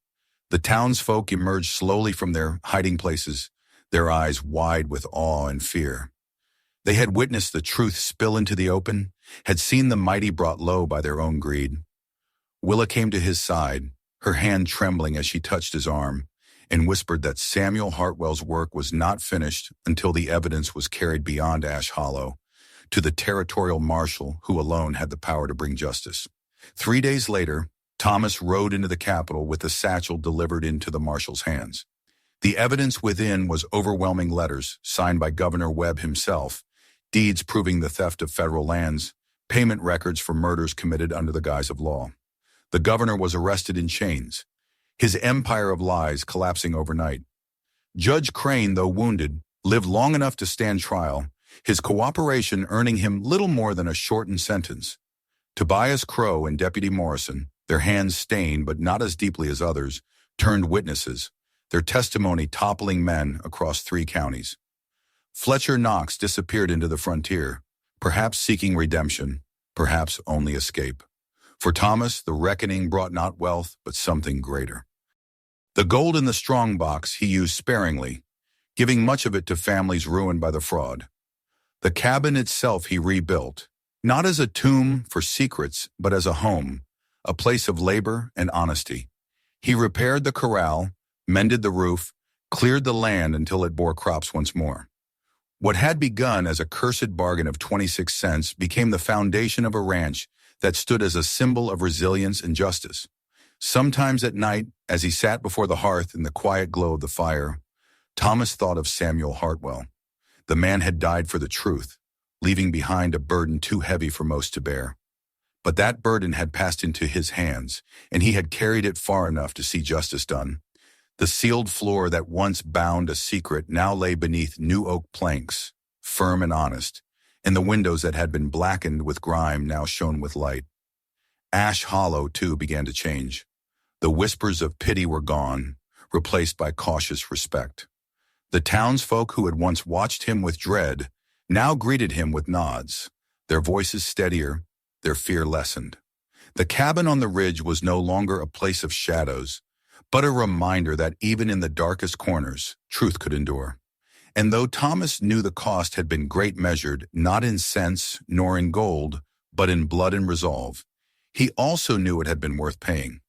The townsfolk emerged slowly from their hiding places, their eyes wide with awe and fear. They had witnessed the truth spill into the open, had seen the mighty brought low by their own greed. Willa came to his side, her hand trembling as she touched his arm, and whispered that Samuel Hartwell's work was not finished until the evidence was carried beyond Ash Hollow, to the territorial marshal who alone had the power to bring justice. 3 days later, Thomas rode into the capital with the satchel delivered into the marshal's hands. The evidence within was overwhelming letters signed by Governor Webb himself, deeds proving the theft of federal lands, payment records for murders committed under the guise of law. The governor was arrested in chains, his empire of lies collapsing overnight. Judge Crane, though wounded, lived long enough to stand trial, his cooperation earning him little more than a shortened sentence. Tobias Crow and Deputy Morrison, their hands stained but not as deeply as others, turned witnesses, their testimony toppling men across 3 counties. Fletcher Knox disappeared into the frontier, perhaps seeking redemption, perhaps only escape. For Thomas, the reckoning brought not wealth, but something greater. The gold in the strongbox he used sparingly, giving much of it to families ruined by the fraud. The cabin itself he rebuilt, not as a tomb for secrets, but as a home, a place of labor and honesty. He repaired the corral, mended the roof, cleared the land until it bore crops once more. What had begun as a cursed bargain of 26 cents became the foundation of a ranch that stood as a symbol of resilience and justice. Sometimes at night, as he sat before the hearth in the quiet glow of the fire, Thomas thought of Samuel Hartwell. The man had died for the truth, leaving behind a burden too heavy for most to bear. But that burden had passed into his hands, and he had carried it far enough to see justice done. The sealed floor that once bound a secret now lay beneath new oak planks, firm and honest, and the windows that had been blackened with grime now shone with light. Ash Hollow, too, began to change. The whispers of pity were gone, replaced by cautious respect. The townsfolk who had once watched him with dread now greeted him with nods, their voices steadier, their fear lessened. The cabin on the ridge was no longer a place of shadows, but a reminder that even in the darkest corners, truth could endure. And though Thomas knew the cost had been great measured, not in cents nor in gold, but in blood and resolve, he also knew it had been worth paying.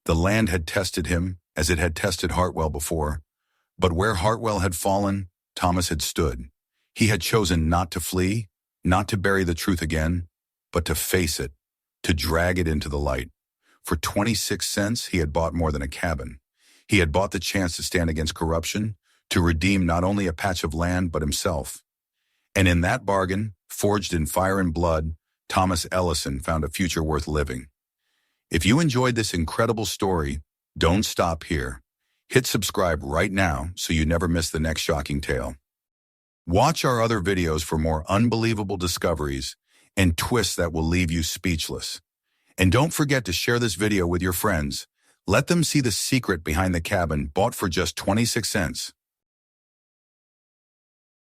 The land had tested him, as it had tested Hartwell before, but where Hartwell had fallen, Thomas had stood. He had chosen not to flee, not to bury the truth again, but to face it, to drag it into the light. For 26 cents, he had bought more than a cabin. He had bought the chance to stand against corruption, to redeem not only a patch of land, but himself. And in that bargain, forged in fire and blood, Thomas Ellison found a future worth living. If you enjoyed this incredible story, don't stop here. Hit subscribe right now so you never miss the next shocking tale. Watch our other videos for more unbelievable discoveries and twists that will leave you speechless. And don't forget to share this video with your friends. Let them see the secret behind the cabin bought for just 26 cents.